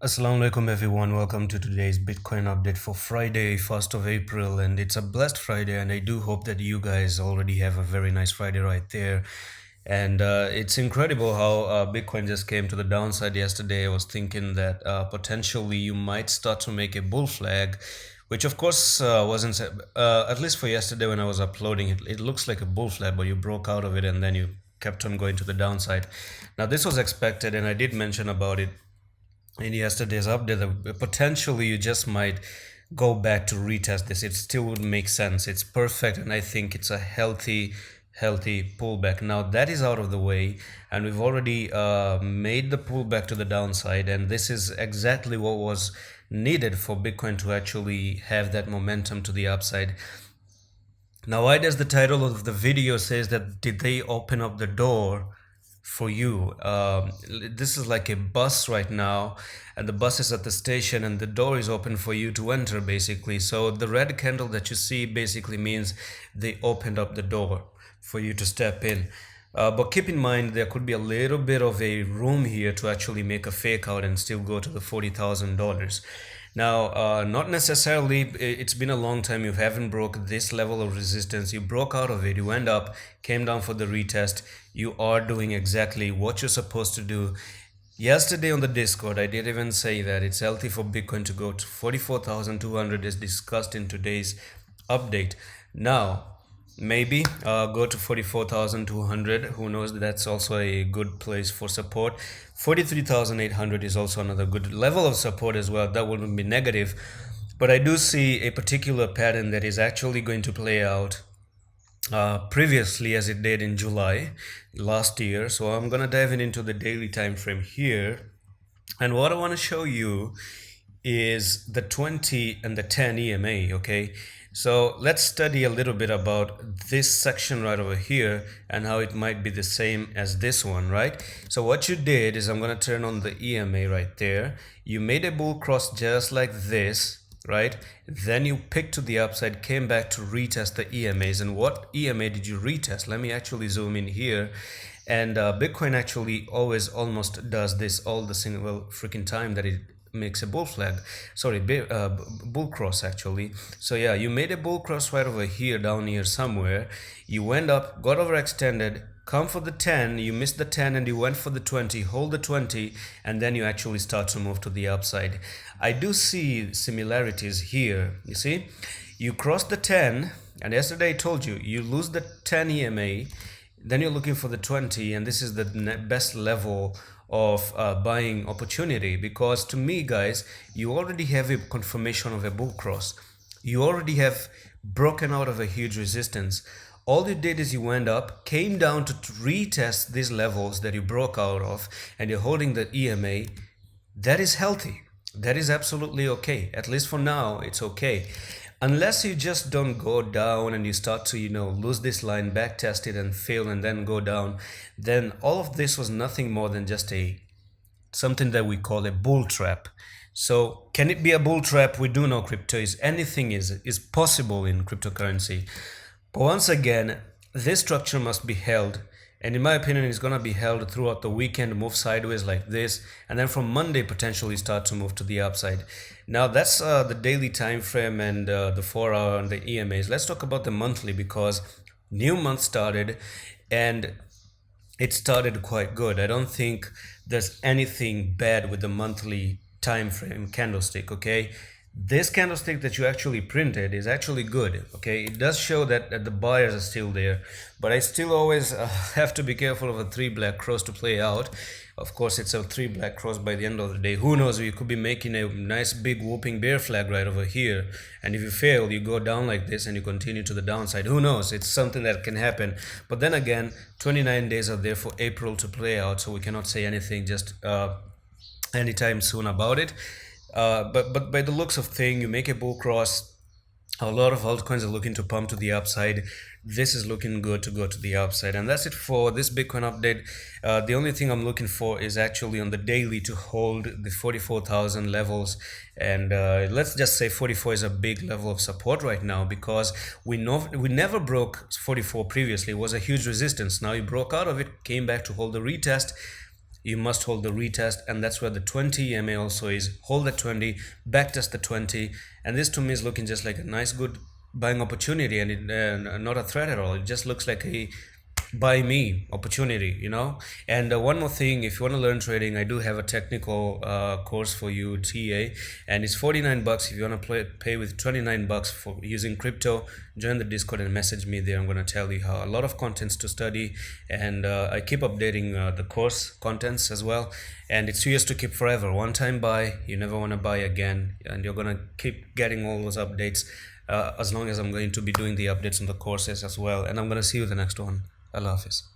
Assalamu alaikum everyone. Welcome to today's Bitcoin update for Friday, 1st of April. And it's a blessed Friday, and I do hope that you guys already have a very nice Friday right there. And it's incredible how Bitcoin just came to the downside yesterday. I was thinking that potentially you might start to make a bull flag, which of course wasn't, at least for yesterday when I was uploading it, it looks like a bull flag, but you broke out of it and then you kept on going to the downside. Now, this was expected, and I did mention about it in yesterday's update that potentially you just might go back to retest this. It still would make sense. It's perfect, and I think it's a healthy pullback. Now that is out of the way, and we've already made the pullback to the downside, and this is exactly what was needed for Bitcoin to actually have that momentum to the upside. Now, why does the title of the video says that did they open up the door for you? This is like a bus right now, and the bus is at the station, and the door is open for you to enter, basically. So the red candle that you see basically means they opened up the door for you to step in. But keep in mind, there could be a little bit of a room here to actually make a fake out and still go to the $40,000. Now, not necessarily, it's been a long time you haven't broke this level of resistance. You broke out of it, you went up, came down for the retest. You are doing exactly what you're supposed to do. Yesterday on the Discord, I did even say that it's healthy for Bitcoin to go to 44,200 as discussed in today's update. Now, maybe go to 44,200. Who knows? That's also a good place for support. 43,800 is also another good level of support as well. That wouldn't be negative. But I do see a particular pattern that is actually going to play out previously as it did in July last year. So I'm gonna dive into the daily time frame here, and what I want to show you is the 20 and the 10 EMA. Okay, so let's study a little bit about this section right over here and how it might be the same as this one, right? So what you did is, I'm going to turn on the EMA right there. You made a bull cross just like this, right? Then you picked to the upside, came back to retest the EMAs. And what EMA did you retest? Let me actually zoom in here. And Bitcoin actually always almost does this all the single freaking time that it makes a bull flag. Sorry, bull cross actually. So yeah, you made a bull cross right over here, down here somewhere. You went up, got overextended, come for the 10, you missed the 10 and you went for the 20, hold the 20, and then you actually start to move to the upside. I do see similarities here. You see, you cross the 10, and yesterday I told you, you lose the 10 EMA, then you're looking for the 20, and this is the best level of buying opportunity, because to me, guys, you already have a confirmation of a bull cross. You already have broken out of a huge resistance. All you did is you went up, came down to retest these levels that you broke out of, and you're holding the EMA. That is healthy. That is absolutely okay. At least for now, it's okay. Unless you just don't go down and you start to, lose this line, back test it and fail and then go down, then all of this was nothing more than just something that we call a bull trap. So can it be a bull trap? We do know crypto is anything is possible in cryptocurrency. But once again, this structure must be held, and in my opinion, it's going to be held throughout the weekend, move sideways like this, and then from Monday potentially start to move to the upside. Now that's the daily time frame and the 4 hour and the EMAs. Let's talk about the monthly, because new month started and it started quite good. I don't think there's anything bad with the monthly time frame candlestick. Okay, this candlestick that you actually printed is actually good. Okay, it does show that the buyers are still there, but I still always have to be careful of a 3 black cross to play out. Of course, it's a 3 black cross by the end of the day. Who knows, you could be making a nice big whooping bear flag right over here, and if you fail, you go down like this and you continue to the downside. Who knows, it's something that can happen. But then again, 29 days are there for April to play out, so we cannot say anything just anytime soon about it. But by the looks of thing, you make a bull cross. A lot of altcoins are looking to pump to the upside. This is looking good to go to the upside, and that's it for this Bitcoin update. The only thing I'm looking for is actually on the daily to hold the 44,000 levels, and let's just say 44 is a big level of support right now, because we never broke 44 previously. It was a huge resistance. Now you broke out of it, came back to hold the retest. you must hold the retest, and that's where the 20 EMA also is. Hold the 20, backtest the 20, and this to me is looking just like a nice, good buying opportunity, and not a threat at all. It just looks like a buy me opportunity, and one more thing, if you want to learn trading, I do have a technical course for you, TA, and it's 49 bucks. If you want to pay with 29 bucks for using crypto, join the Discord and message me there. I'm going to tell you how a lot of contents to study, and I keep updating the course contents as well, and it's yours to keep forever. One time buy, you never want to buy again, and you're going to keep getting all those updates as long as I'm going to be doing the updates on the courses as well. And I'm going to see you the next one. Allah Hafiz.